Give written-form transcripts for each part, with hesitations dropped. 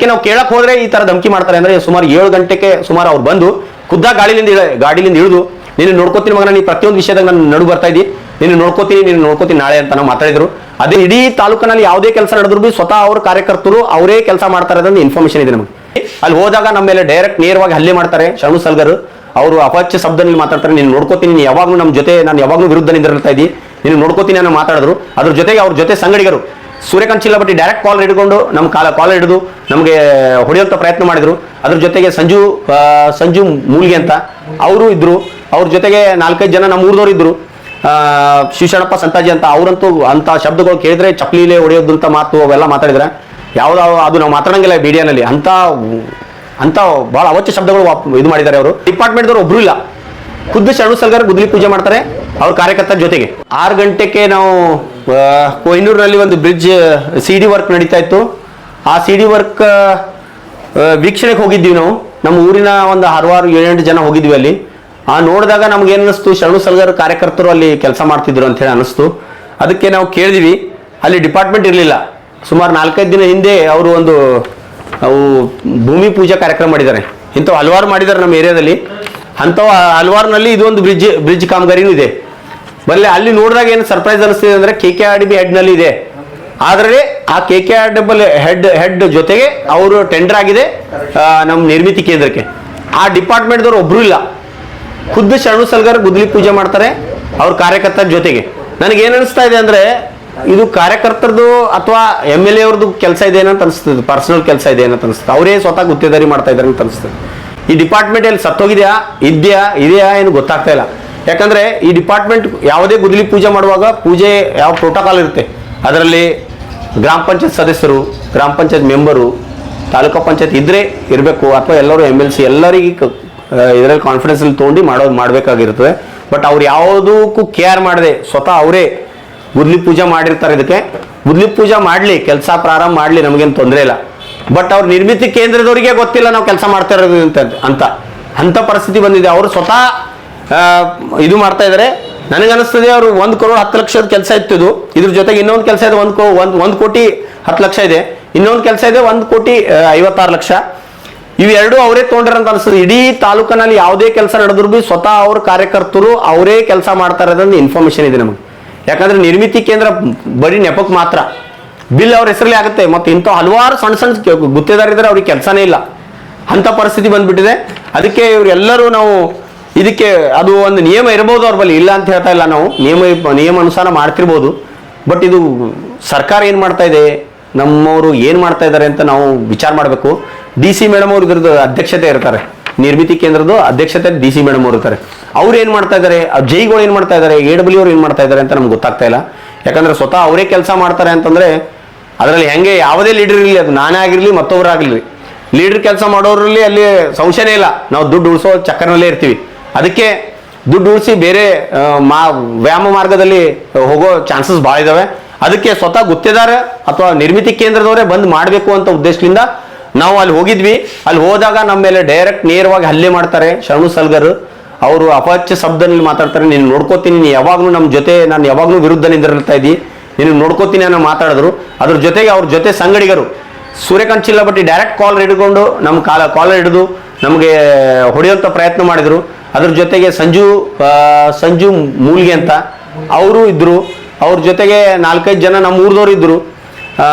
ಅದಕ್ಕೆ ನಾವು ಕೇಳಕ್ ಹೋದ್ರೆ ಈ ತರ ಧಮಕಿ ಮಾಡ್ತಾರೆ. ಅಂದ್ರೆ ಸುಮಾರು 7 ಗಂಟೆಗೆ ಸುಮಾರು ಅವ್ರು ಬಂದು ಖುದ್ದಾಗ ಗಾಡಿಲಿಂದ ಇಳಿದು ನೀನು ನೋಡ್ಕೋತೀನಿ ಮಗನ, ನೀ ಪ್ರತಿಯೊಂದು ವಿಷಯದಾಗ ನಾನು ನಡು ಬರ್ತಾ ಇದ್ದಿ, ನೀನು ನೋಡ್ಕೋತೀನಿ ನಾಳೆ ಅಂತ ನಾವು ಮಾತಾಡಿದ್ರು. ಅದೇ ಇಡೀ ತಾಲೂಕಿನಲ್ಲಿ ಯಾವುದೇ ಕೆಲಸ ನಡೆದ್ರು ಬಿ ಸ್ವತಃ ಅವ್ರ ಕಾರ್ಯಕರ್ತರು ಅವರೇ ಕೆಲಸ ಮಾಡ್ತಾರೆ ಅನ್ನೋದು ಇನ್ಫಾರ್ಮೇಶನ್ ಇದೆ ನಮಗೆ. ಅಲ್ಲಿ ಹೋದಾಗ ನಮ್ಮ ಮೇಲೆ ಡೈರೆಕ್ಟ್ ನೇರವಾಗಿ ಹಲ್ಲೆ ಮಾಡ್ತಾರೆ. ಶರಣು ಸಲ್ಗರ್ ಅವರು ಅಪಚ್ಯ ಶಬ್ದದಲ್ಲಿ ಮಾತಾಡ್ತಾರೆ. ನೀನು ನೋಡ್ಕೋತೀನಿ, ನೀನು ಯಾವಾಗಲೂ ನಮ್ಮ ಜೊತೆ, ನಾನು ಯಾವಾಗಲೂ ವಿರುದ್ಧ ನಿಂದಿರ್ತಾ ಇದ್ದಿ, ನೀನು ನೋಡ್ಕೋತೀನಿ ಅನ್ನೋ ಮಾತಾಡಿದ್ರು. ಅದ್ರ ಜೊತೆಗೆ ಅವ್ರ ಜೊತೆ ಸಂಗಡಿಗರು ಸೂರ್ಯಕಾಂತ್ ಚಿಲ್ಲಬಟ್ಟಿ ಡೈರೆಕ್ಟ್ ಕಾಲ್ ಹಿಡ್ಕೊಂಡು ನಮ್ಮ ಕಾಲ್ ಹಿಡಿದು ನಮಗೆ ಹೊಡೆಯುವಂಥ ಪ್ರಯತ್ನ ಮಾಡಿದ್ರು. ಅದ್ರ ಜೊತೆಗೆ ಸಂಜು ಮೂಲ್ಗೆ ಅಂತ ಅವರು ಇದ್ರು. ಅವ್ರ ಜೊತೆಗೆ 4-5 ಜನ ನಮ್ಮ ಊರದವ್ರು ಇದ್ರು, ಶಿವಶರಣಪ್ಪ ಸಂತಾಜಿ ಅಂತ. ಅವರಂತೂ ಅಂತ ಶಬ್ದಗಳು ಕೇಳಿದ್ರೆ ಚಪ್ಪಲಿಲೇ ಹೊಡೆಯೋದಂತ ಮಾತು ಅವೆಲ್ಲ ಮಾತಾಡಿದ್ರೆ ಅದು ನಾವು ಮಾತಾಡಂಗಿಲ್ಲ ಮೀಡಿಯಾನಲ್ಲಿ. ಅಂತ ಬಹಳ ಅವಚ್ಯ ಶಬ್ದಗಳು ಇದು ಮಾಡಿದ್ದಾರೆ ಅವರು. ಡಿಪಾರ್ಟ್ಮೆಂಟ್ದವ್ರು ಒಬ್ರು ಇಲ್ಲ, ಖುದ್ದು ಶರಣು ಸಲ್ಗರ್ ಗುದ್ಲಿ ಪೂಜೆ ಮಾಡ್ತಾರೆ ಅವ್ರ ಕಾರ್ಯಕರ್ತರ ಜೊತೆಗೆ. 6 ಗಂಟೆಗೆ ನಾವು ಕೊಹಿನೂರಿನಲ್ಲಿ ಒಂದು ಬ್ರಿಡ್ಜ್ CD ವರ್ಕ್ ನಡೀತಾ ಇತ್ತು. ಆ CD ವರ್ಕ್ ವೀಕ್ಷಣೆಗೆ ಹೋಗಿದ್ವಿ ನಾವು. ನಮ್ಮ ಊರಿನ ಒಂದು 6-7 ಜನ ಹೋಗಿದ್ವಿ ಅಲ್ಲಿ. ನೋಡಿದಾಗ ನಮ್ಗೆ ಏನು ಅನ್ನಿಸ್ತು, ಶರಣು ಸಲ್ಗರ್ ಕಾರ್ಯಕರ್ತರು ಅಲ್ಲಿ ಕೆಲಸ ಮಾಡ್ತಿದ್ರು ಅಂತ ಹೇಳಿ ಅನ್ನಿಸ್ತು. ಅದಕ್ಕೆ ನಾವು ಕೇಳಿದ್ವಿ. ಅಲ್ಲಿ ಡಿಪಾರ್ಟ್ಮೆಂಟ್ ಇರಲಿಲ್ಲ. ಸುಮಾರು 4-5 ದಿನ ಹಿಂದೆ ಅವರು ಅವು ಭೂಮಿ ಪೂಜಾ ಕಾರ್ಯಕ್ರಮ ಮಾಡಿದ್ದಾರೆ. ಇಂಥವು ಹಲವಾರು ಮಾಡಿದ್ದಾರೆ ನಮ್ಮ ಏರಿಯಾದಲ್ಲಿ. ಅಂಥವು ಹಲವಾರಿನಲ್ಲಿ ಇದು ಒಂದು ಬ್ರಿಡ್ಜ್ ಕಾಮಗಾರಿನೂ ಇದೆ. ಬರಲಿ ಅಲ್ಲಿ ನೋಡಿದಾಗ ಏನು ಸರ್ಪ್ರೈಸ್ ಅನಿಸ್ತಿದೆ ಅಂದರೆ KKRDB ಹೆಡ್ನಲ್ಲಿ ಇದೆ. ಆದರೆ ಆ KKRDB ಹೆಡ್ ಜೊತೆಗೆ ಅವರು ಟೆಂಡರ್ ಆಗಿದೆ ನಮ್ಮ ನಿರ್ಮಿತಿ ಕೇಂದ್ರಕ್ಕೆ. ಆ ಡಿಪಾರ್ಟ್ಮೆಂಟ್ದವ್ರು ಒಬ್ರು ಇಲ್ಲ, ಖುದ್ದು ಶರಣು ಸಲ್ಗರ್ ಗುದ್ಲಿ ಪೂಜೆ ಮಾಡ್ತಾರೆ ಅವ್ರ ಕಾರ್ಯಕರ್ತರ ಜೊತೆಗೆ. ನನಗೇನು ಅನಿಸ್ತಾ ಇದೆ ಅಂದರೆ ಇದು ಕಾರ್ಯಕರ್ತರದು ಅಥವಾ MLA ಅವ್ರದ್ದು ಕೆಲಸ ಇದೆ ಏನಂತ ಅನಿಸ್ತದೆ, ಪರ್ಸನಲ್ ಕೆಲಸ ಇದೆ ಏನಂತ ಅನಿಸ್ತದೆ. ಅವರೇ ಸ್ವತಃ ಗುತ್ತೇದಾರಿ ಮಾಡ್ತಾ ಇದ್ದಾರೆ ಅಂತ ಅನಿಸ್ತದೆ. ಈ ಡಿಪಾರ್ಟ್ಮೆಂಟ್ ಎಲ್ಲಿ ಸತ್ತೋಗಿದೆಯಾ ಇದೆಯಾ ಏನು ಗೊತ್ತಾಗ್ತಾ ಇಲ್ಲ. ಯಾಕಂದ್ರೆ ಈ ಡಿಪಾರ್ಟ್ಮೆಂಟ್ ಯಾವುದೇ ಗುದ್ಲಿ ಪೂಜೆ ಮಾಡುವಾಗ ಯಾವ ಪ್ರೋಟೋಕಾಲ್ ಇರುತ್ತೆ. ಅದರಲ್ಲಿ ಗ್ರಾಮ ಪಂಚಾಯತ್ ಸದಸ್ಯರು, ಗ್ರಾಮ ಪಂಚಾಯತ್ ಮೆಂಬರು, ತಾಲೂಕು ಪಂಚಾಯತ್ ಇದ್ರೆ ಇರಬೇಕು, ಅಥವಾ ಎಲ್ಲರೂ MLC ಎಲ್ಲರಿಗೆ ಇದರಲ್ಲಿ ಕಾನ್ಫಿಡೆನ್ಸ್ ಅಲ್ಲಿ ತೊಗೊಂಡು ಮಾಡಬೇಕಾಗಿರ್ತದೆ. ಬಟ್ ಅವ್ರು ಯಾವುದಕ್ಕೂ ಕೇರ್ ಮಾಡದೆ ಸ್ವತಃ ಅವರೇ ಗುದ್ಲಿ ಪೂಜೆ ಮಾಡಿರ್ತಾರೆ. ಇದಕ್ಕೆ ಗುದ್ಲಿ ಪೂಜೆ ಮಾಡಲಿ, ಕೆಲಸ ಪ್ರಾರಂಭ ಮಾಡಲಿ, ನಮಗೇನು ತೊಂದರೆ ಇಲ್ಲ. ಬಟ್ ಅವ್ರ ನಿರ್ಮಿತಿ ಕೇಂದ್ರದವರಿಗೆ ಗೊತ್ತಿಲ್ಲ ನಾವು ಕೆಲಸ ಮಾಡ್ತಾ ಇರೋದು ಅಂತ ಪರಿಸ್ಥಿತಿ ಬಂದಿದೆ. ಅವರು ಸ್ವತಃ ಇದು ಮಾಡ್ತಾ ಇದ್ದಾರೆ. ನನಗನ್ನಿಸ್ತದೆ ಅವರು 1 crore 10 ಲಕ್ಷದ ಕೆಲಸ ಇತ್ತು. ಇದ್ರ ಜೊತೆಗೆ ಇನ್ನೊಂದು ಕೆಲಸ ಇದೆ, 1 ಕೋಟಿ 10 ಲಕ್ಷ ಇದೆ. ಇನ್ನೊಂದು ಕೆಲಸ ಇದೆ 1 ಕೋಟಿ 56 ಲಕ್ಷ. ಇವೆರಡು ಅವರೇ ತೊಗೊಂಡ್ರಂತ ಅನಿಸ್ತದೆ. ಇಡೀ ತಾಲೂಕಿನಲ್ಲಿ ಯಾವುದೇ ಕೆಲಸ ನಡೆದ್ರು ಬಿ ಸ್ವತಃ ಅವ್ರ ಕಾರ್ಯಕರ್ತರು ಅವರೇ ಕೆಲಸ ಮಾಡ್ತಾ ಇರೋದೊಂದು ಇನ್ಫಾರ್ಮೇಶನ್ ಇದೆ ನಮಗೆ. ಯಾಕಂದ್ರೆ ನಿರ್ಮಿತಿ ಕೇಂದ್ರ ಬರೀ ನೆಪಕ್ಕೆ ಮಾತ್ರ, ಬಿಲ್ ಅವ್ರ ಹೆಸರಲ್ಲಿ ಆಗುತ್ತೆ. ಮತ್ತು ಇಂಥ ಹಲವಾರು ಸಣ್ಣ ಗುತ್ತೇದಾರಿದ್ರೆ ಅವ್ರಿಗೆ ಕೆಲಸನೇ ಇಲ್ಲ, ಅಂತ ಪರಿಸ್ಥಿತಿ ಬಂದ್ಬಿಟ್ಟಿದೆ. ಅದಕ್ಕೆ ಇವರೆಲ್ಲರೂ ನಾವು ಇದಕ್ಕೆ ಅದು ಒಂದು ನಿಯಮ ಇರಬಹುದು ಅವ್ರ ಬಳಿ, ಇಲ್ಲ ಅಂತ ಹೇಳ್ತಾ ಇಲ್ಲ ನಾವು, ನಿಯಮ ಅನುಸಾರ ಮಾಡ್ತಿರ್ಬೋದು. ಬಟ್ ಇದು ಸರ್ಕಾರ ಏನು ಮಾಡ್ತಾ ಇದೆ, ನಮ್ಮವರು ಏನು ಮಾಡ್ತಾ ಇದ್ದಾರೆ ಅಂತ ನಾವು ವಿಚಾರ ಮಾಡಬೇಕು. DC ಮೇಡಮ್ ಅವರು ಇದ್ರದ್ದು ಅಧ್ಯಕ್ಷತೆ ಇರ್ತಾರೆ, ನಿರ್ಮಿತಿ ಕೇಂದ್ರದ ಅಧ್ಯಕ್ಷತೆ DC ಮೇಡಮ್ ಅವರು ಇರ್ತಾರೆ. ಅವ್ರು ಏನು ಮಾಡ್ತಾ ಇದ್ದಾರೆ, ಜೈಗಳು ಏನು ಮಾಡ್ತಾ ಇದ್ದಾರೆ, AW ಅವ್ರು ಏನು ಮಾಡ್ತಾ ಇದ್ದಾರೆ ಅಂತ ನಮ್ಗೆ ಗೊತ್ತಾಗ್ತಾ ಇಲ್ಲ. ಯಾಕಂದ್ರೆ ಸ್ವತಃ ಅವರೇ ಕೆಲಸ ಮಾಡ್ತಾರೆ ಅಂತಂದ್ರೆ ಅದರಲ್ಲಿ ಹೆಂಗೆ ಯಾವುದೇ ಲೀಡರ್ ಇರಲಿ, ಅದು ನಾನೇ ಆಗಿರಲಿ ಮತ್ತೊಬ್ಬರಾಗಿರಲಿ, ಲೀಡರ್ ಕೆಲಸ ಮಾಡೋರಲ್ಲಿ ಅಲ್ಲಿ ಸಂಶಯನೇ ಇಲ್ಲ. ನಾವು ದುಡ್ಡು ಉಳಿಸೋ ಚಕ್ಕರ್ನಲ್ಲೇ ಇರ್ತೀವಿ. ಅದಕ್ಕೆ ದುಡ್ಡು ಉಳಿಸಿ ಬೇರೆ ವ್ಯಾಯಾಮ ಮಾರ್ಗದಲ್ಲಿ ಹೋಗೋ ಚಾನ್ಸಸ್ ಭಾಳ ಇದಾವೆ. ಅದಕ್ಕೆ ಸ್ವತಃ ಗುತ್ತೇದಾರ ಅಥವಾ ನಿರ್ಮಿತಿ ಕೇಂದ್ರದವರೇ ಬಂದು ಮಾಡಬೇಕು ಅಂತ ಉದ್ದೇಶದಿಂದ ನಾವು ಅಲ್ಲಿ ಹೋಗಿದ್ವಿ. ಅಲ್ಲಿ ಹೋದಾಗ ನಮ್ಮ ಮೇಲೆ ಡೈರೆಕ್ಟ್ ನೇರವಾಗಿ ಹಲ್ಲೆ ಮಾಡ್ತಾರೆ. ಶರಣು ಸಲ್ಗರ್ ಅವರು ಅಪಚ್ಯ ಶಬ್ದದಲ್ಲಿ ಮಾತಾಡ್ತಾರೆ. ನೀನು ನೋಡ್ಕೋತೀನಿ, ನೀನು ಯಾವಾಗಲೂ ನಮ್ಮ ಜೊತೆ, ನಾನು ಯಾವಾಗಲೂ ವಿರುದ್ಧ ನಿಂದಿರ್ತಾ ಇದ್ದಿ, ನೀನು ನೋಡ್ಕೋತೀನಿ ಅನ್ನೋ ಮಾತಾಡಿದ್ರು. ಅದ್ರ ಜೊತೆಗೆ ಅವ್ರ ಜೊತೆ ಸಂಗಡಿಗರು ಸೂರ್ಯಕಾಂತ್ ಚಿಲ್ಲಬಟ್ಟಿ ಡೈರೆಕ್ಟ್ ಕಾಲ್ ಹಿಡ್ಕೊಂಡು ನಮ್ಮ ಕಾಲ್ ಹಿಡಿದು ನಮಗೆ ಹೊಡೆಯುವಂಥ ಪ್ರಯತ್ನ ಮಾಡಿದ್ರು. ಅದ್ರ ಜೊತೆಗೆ ಸಂಜು ಮೂಲ್ಗೆ ಅಂತ ಅವರು ಇದ್ರು. ಅವ್ರ ಜೊತೆಗೆ 4-5 ಜನ ನಮ್ಮ ಊರದವ್ರು ಇದ್ರು,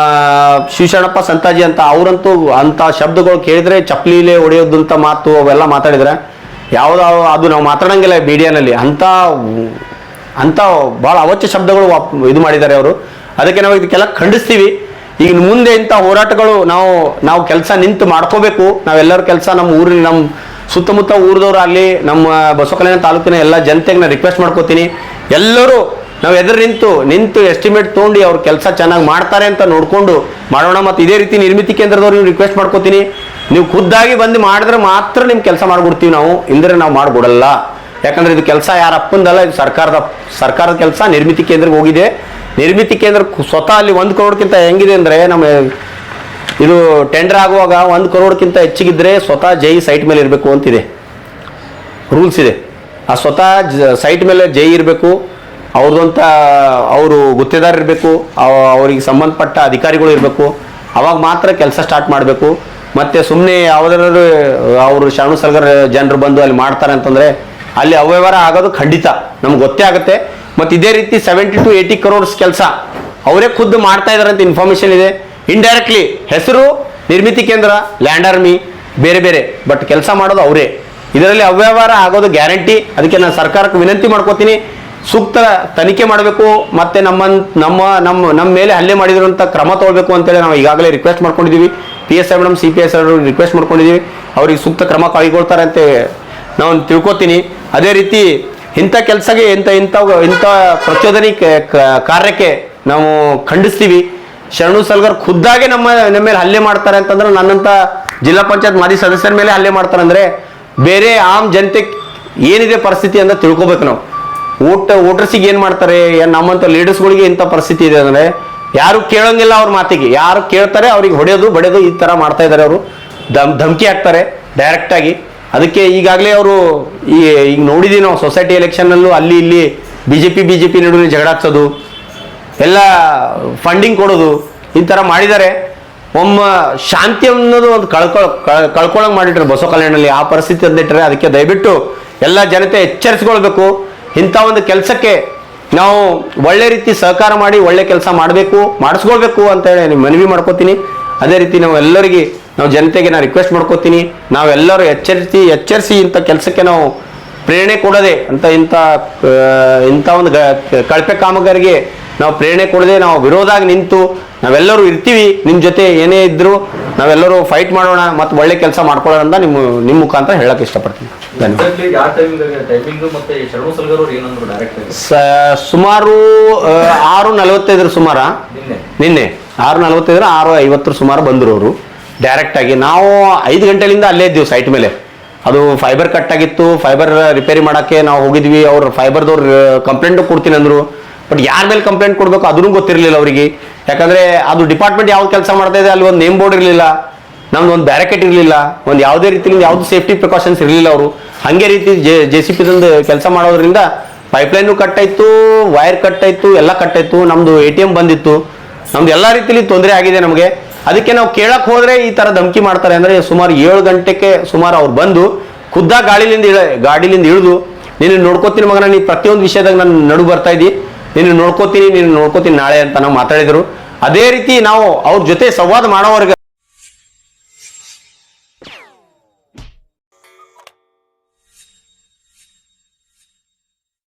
ಶಿವಶರಣಪ್ಪ ಸಂತಾಜಿ ಅಂತ. ಅವರಂತೂ ಅಂತ ಶಬ್ದಗಳು ಕೇಳಿದ್ರೆ ಚಪ್ಪಲಿಲೇ ಹೊಡೆಯೋದಂತ ಮಾತು ಅವೆಲ್ಲ ಮಾತಾಡಿದ್ರೆ ಅದು ನಾವು ಮಾತಾಡಂಗಿಲ್ಲ ಮೀಡಿಯಾನಲ್ಲಿ. ಅಂತ ಬಹಳ ಅವಚ್ಯ ಶಬ್ದಗಳು ಇದು ಮಾಡಿದ್ದಾರೆ ಅವರು. ಅದಕ್ಕೆ ನಾವು ಇದಕ್ಕೆಲ್ಲ ಖಂಡಿಸ್ತೀವಿ. ಈಗ ಮುಂದೆ ಇಂಥ ಹೋರಾಟಗಳು ನಾವು ಕೆಲಸ ನಿಂತು ಮಾಡ್ಕೋಬೇಕು. ನಾವೆಲ್ಲರ ಕೆಲಸ ನಮ್ಮ ಊರಿನ, ನಮ್ಮ ಸುತ್ತಮುತ್ತ ಊರದವ್ರು ಆಗಲಿ, ನಮ್ಮ ಬಸವಕಲ್ಯಾಣ ತಾಲೂಕಿನ ಎಲ್ಲ ಜನತೆಗೆ ನಾನು ರಿಕ್ವೆಸ್ಟ್ ಮಾಡ್ಕೋತೀನಿ, ಎಲ್ಲರೂ ನಾವು ಎದುರು ನಿಂತು ಎಸ್ಟಿಮೇಟ್ ತೊಗೊಂಡು ಅವ್ರ ಕೆಲಸ ಚೆನ್ನಾಗಿ ಮಾಡ್ತಾರೆ ಅಂತ ನೋಡ್ಕೊಂಡು ಮಾಡೋಣ. ಮತ್ತು ಇದೇ ರೀತಿ ನಿರ್ಮಿತಿ ಕೇಂದ್ರದವ್ರು ನೀವು ರಿಕ್ವೆಸ್ಟ್ ಮಾಡ್ಕೋತೀನಿ, ನೀವು ಖುದ್ದಾಗಿ ಬಂದು ಮಾಡಿದ್ರೆ ಮಾತ್ರ ನಿಮ್ಮ ಕೆಲಸ ಮಾಡ್ಬಿಡ್ತೀವಿ ನಾವು, ಇಲ್ಲದ್ರೆ ನಾವು ಮಾಡ್ಕೊಡಲ್ಲ. ಯಾಕಂದ್ರೆ ಇದು ಕೆಲಸ ಯಾರ ಅಪ್ಪಂದಲ್ಲ, ಇದು ಸರ್ಕಾರದ ಕೆಲಸ. ನಿರ್ಮಿತಿ ಕೇಂದ್ರಕ್ಕೆ ಹೋಗಿದೆ. ನಿರ್ಮಿತಿ ಕೇಂದ್ರ ಸ್ವತಃ ಅಲ್ಲಿ 1 crore ಹೆಂಗಿದೆ ಅಂದರೆ, ನಮ್ಮ ಇದು ಟೆಂಡರ್ ಆಗುವಾಗ 1 crore ಹೆಚ್ಚಿಗಿದ್ರೆ ಸ್ವತಃ ಜೈ ಸೈಟ್ ಮೇಲೆ ಇರಬೇಕು ಅಂತಿದೆ, ರೂಲ್ಸ್ ಇದೆ. ಆ ಸ್ವತಃ ಸೈಟ್ ಮೇಲೆ ಜೈ ಇರಬೇಕು, ಅವ್ರದ್ದಂತ ಅವರು ಗುತ್ತೇದಾರ ಇರಬೇಕು, ಅವರಿಗೆ ಸಂಬಂಧಪಟ್ಟ ಅಧಿಕಾರಿಗಳು ಇರಬೇಕು. ಅವಾಗ ಮಾತ್ರ ಕೆಲಸ ಸ್ಟಾರ್ಟ್ ಮಾಡಬೇಕು. ಮತ್ತೆ ಸುಮ್ಮನೆ ಯಾವುದಾದ್ರು ಅವರು ಶರಣು ಸಲಗರ್ ಜನರು ಬಂದು ಅಲ್ಲಿ ಮಾಡ್ತಾರೆ ಅಂತಂದ್ರೆ ಅಲ್ಲಿ ಅವ್ಯವಹಾರ ಆಗೋದು ಖಂಡಿತ ನಮ್ಗೆ ಗೊತ್ತೇ ಆಗುತ್ತೆ. ಮತ್ತು ಇದೇ ರೀತಿ 70 to 80 crores ಕೆಲಸ ಅವರೇ ಖುದ್ದು ಮಾಡ್ತಾ ಇದಾರೆ ಅಂತ ಇನ್ಫಾರ್ಮೇಶನ್ ಇದೆ. ಇಂಡೈರೆಕ್ಟ್ಲಿ ಹೆಸರು ನಿರ್ಮಿತಿ ಕೇಂದ್ರ, ಲ್ಯಾಂಡ್ ಆರ್ಮಿ ಬೇರೆ ಬೇರೆ, ಬಟ್ ಕೆಲಸ ಮಾಡೋದು ಅವರೇ. ಇದರಲ್ಲಿ ಅವ್ಯವಹಾರ ಆಗೋದು ಗ್ಯಾರಂಟಿ. ಅದಕ್ಕೆ ನಾನು ಸರ್ಕಾರಕ್ಕೆ ವಿನಂತಿ ಮಾಡ್ಕೋತೀನಿ, ಸೂಕ್ತ ತನಿಖೆ ಮಾಡಬೇಕು, ಮತ್ತೆ ನಮ್ಮ ಮೇಲೆ ಹಲ್ಲೆ ಮಾಡಿದ್ರು ಅಂತ ಕ್ರಮ ತಗೊಳ್ಬೇಕು ಅಂತೇಳಿ ನಾವು ಈಗಾಗಲೇ ರಿಕ್ವೆಸ್ಟ್ ಮಾಡ್ಕೊಂಡಿದ್ದೀವಿ. PSI ಮೇಡಮ್, CPS ರಿಕ್ವೆಸ್ಟ್ ಮಾಡ್ಕೊಂಡಿದ್ದೀವಿ. ಅವ್ರಿಗೆ ಸೂಕ್ತ ಕ್ರಮ ಕೈಗೊಳ್ತಾರೆ ಅಂತ ನಾವು ತಿಳ್ಕೊತೀನಿ. ಅದೇ ರೀತಿ ಇಂಥ ಕೆಲಸಕ್ಕೆ ಇಂಥ ಪ್ರಚೋದನೆ ಕಾರ್ಯಕ್ಕೆ ನಾವು ಖಂಡಿಸ್ತೀವಿ. ಶರಣು ಸಲಗರ್ ಖುದ್ದಾಗೆ ನಮ್ಮ ಮೇಲೆ ಹಲ್ಲೆ ಮಾಡ್ತಾರೆ ಅಂತಂದ್ರೆ, ನನ್ನಂತ ಜಿಲ್ಲಾ ಪಂಚಾಯತ್ ಮಾಜಿ ಸದಸ್ಯರ ಮೇಲೆ ಹಲ್ಲೆ ಮಾಡ್ತಾರೆ ಅಂದ್ರೆ ಬೇರೆ ಆಮ್ ಜನತೆ ಏನಿದೆ ಪರಿಸ್ಥಿತಿ ಅಂತ ತಿಳ್ಕೊಬೇಕು ನಾವು. ವೋಟರ್ಸಿಗೆ ಏನು ಮಾಡ್ತಾರೆ, ನಮ್ಮಂಥ ಲೀಡರ್ಸ್ಗಳಿಗೆ ಇಂಥ ಪರಿಸ್ಥಿತಿ ಇದೆ ಅಂದರೆ ಯಾರು ಕೇಳೋಂಗಿಲ್ಲ ಅವ್ರ ಮಾತಿಗೆ. ಯಾರು ಕೇಳ್ತಾರೆ ಅವ್ರಿಗೆ ಹೊಡೆಯೋದು ಬಡಿಯೋದು ಈ ಥರ ಮಾಡ್ತಾ ಇದ್ದಾರೆ. ಅವರು ಧಮಕಿ ಹಾಕ್ತಾರೆ ಡೈರೆಕ್ಟಾಗಿ. ಅದಕ್ಕೆ ಈಗಾಗಲೇ ಅವರು ಈಗ ನೋಡಿದ್ದೀವಿ ನಾವು ಸೊಸೈಟಿ ಎಲೆಕ್ಷನ್ನಲ್ಲೂ ಅಲ್ಲಿ ಇಲ್ಲಿ BJP ನಡುವೆ ಜಗಳ ಹಚ್ಚೋದು, ಎಲ್ಲ ಫಂಡಿಂಗ್ ಕೊಡೋದು, ಈ ಥರ ಮಾಡಿದ್ದಾರೆ. ಶಾಂತಿ ಅನ್ನೋದು ಒಂದು ಕಳ್ಕೊಳಂಗೆ ಮಾಡಿಟ್ರೆ ಬಸವ ಕಲ್ಯಾಣಲ್ಲಿ ಆ ಪರಿಸ್ಥಿತಿ ತಂದಿಟ್ಟರೆ ಅದಕ್ಕೆ ದಯವಿಟ್ಟು ಎಲ್ಲ ಜನತೆ ಎಚ್ಚರಿಸ್ಕೊಳ್ಬೇಕು. ಇಂಥ ಒಂದು ಕೆಲಸಕ್ಕೆ ನಾವು ಒಳ್ಳೆ ರೀತಿ ಸಹಕಾರ ಮಾಡಿ ಒಳ್ಳೆ ಕೆಲಸ ಮಾಡಬೇಕು, ಮಾಡಿಸ್ಕೊಳ್ಬೇಕು ಅಂತೇಳಿ ಮನವಿ ಮಾಡ್ಕೋತೀನಿ. ಅದೇ ರೀತಿ ನಾವು ಜನತೆಗೆ ನಾನು ರಿಕ್ವೆಸ್ಟ್ ಮಾಡ್ಕೋತೀನಿ, ನಾವೆಲ್ಲರೂ ಎಚ್ಚರಿಸಿ ಇಂಥ ಕೆಲಸಕ್ಕೆ ನಾವು ಪ್ರೇರಣೆ ಕೊಡದೆ ಇಂಥ ಒಂದು ಕಳಪೆ ಕಾಮಗಾರಿಗೆ ನಾವು ಪ್ರೇರಣೆ ಕೊಡದೆ ನಾವು ವಿರೋಧಾಗಿ ನಿಂತು ನಾವೆಲ್ಲರೂ ಇರ್ತೀವಿ. ನಿಮ್ಮ ಜೊತೆ ಏನೇ ಇದ್ದರೂ ನಾವೆಲ್ಲರೂ ಫೈಟ್ ಮಾಡೋಣ ಮತ್ತು ಒಳ್ಳೆ ಕೆಲಸ ಮಾಡ್ಕೊಳ್ಳೋಣ ಅಂತ ನಿಮ್ಮ ಮುಖಾಂತರ ಹೇಳಕ್ಕೆ ಇಷ್ಟಪಡ್ತೀನಿ. ಸುಮಾರು 6:45 ಸುಮಾರು, ನಿನ್ನೆ 6:45 6:50 ಸುಮಾರು ಬಂದರು ಅವರು ಡೈರೆಕ್ಟಾಗಿ. ನಾವು 5 ಗಂಟೆಲಿಂದ ಅಲ್ಲೇ ಇದ್ದೀವಿ ಸೈಟ್ ಮೇಲೆ. ಅದು ಫೈಬರ್ ಕಟ್ ಆಗಿತ್ತು, ಫೈಬರ್ ರಿಪೇರಿ ಮಾಡೋಕ್ಕೆ ನಾವು ಹೋಗಿದ್ವಿ. ಅವ್ರು ಫೈಬರ್ದವ್ರು ಕಂಪ್ಲೇಂಟು ಕೊಡ್ತೀನಿ ಅಂದರು. ಬಟ್ ಯಾರ ಮೇಲೆ ಕಂಪ್ಲೇಂಟ್ ಕೊಡಬೇಕು ಅದನ್ನು ಗೊತ್ತಿರಲಿಲ್ಲ ಅವರಿಗೆ. ಯಾಕಂದರೆ ಅದು ಡಿಪಾರ್ಟ್ಮೆಂಟ್ ಯಾವ್ದು ಕೆಲಸ ಮಾಡ್ತಾ ಇದೆ ಅಲ್ಲಿ ಒಂದು ನೇಮ್ ಬೋರ್ಡ್ ಇರಲಿಲ್ಲ, ನಮ್ದು ಒಂದು ಬ್ಯಾರಿಕೇಡ್ ಇರಲಿಲ್ಲ, ಒಂದು ಯಾವುದೇ ರೀತಿಯಿಂದ ಯಾವುದು ಸೇಫ್ಟಿ ಪ್ರಿಕಾಷನ್ಸ್ ಇರಲಿಲ್ಲ. ಅವರು ಹಾಗೆ ರೀತಿ JCP ಕೆಲಸ ಮಾಡೋದ್ರಿಂದ ಪೈಪ್ಲೈನು ಕಟ್ಟಾಯಿತು, ವೈರ್ ಕಟ್ಟಾಯಿತು, ಎಲ್ಲ ಕಟ್ಟಾಯಿತು. ನಮ್ಮದು ATM ಬಂದಿತ್ತು, ನಮ್ದು ಎಲ್ಲ ರೀತಿಯಲ್ಲಿ ತೊಂದರೆ ಆಗಿದೆ ನಮಗೆ. ಅದಕ್ಕೆ ನಾವು ಕೇಳಕ್ಕೆ ಹೋದರೆ ಈ ಥರ ಧಮಕಿ ಮಾಡ್ತಾರೆ. ಅಂದರೆ ಸುಮಾರು 7 ಗಂಟೆಗೆ ಸುಮಾರು ಅವ್ರು ಬಂದು ಖುದ್ದಾಗಿ ಗಾಡಿಲಿಂದ ಇಳಿದು ನೀನು ನೋಡ್ಕೋತೀನಿ ಮಗನ, ನೀನು ಪ್ರತಿಯೊಂದು ವಿಷಯದಾಗ ನಾನು ನಡು ಬರ್ತಾ ಇದ್ದಿ, ನೀನು ನೋಡ್ಕೋತೀನಿ ನಾಳೆ ಅಂತ ನಾವು ಮಾತಾಡಿದರು. ಅದೇ ರೀತಿ ನಾವು ಅವ್ರ ಜೊತೆ ಸಂವಾದ ಮಾಡೋವರೆಗೆ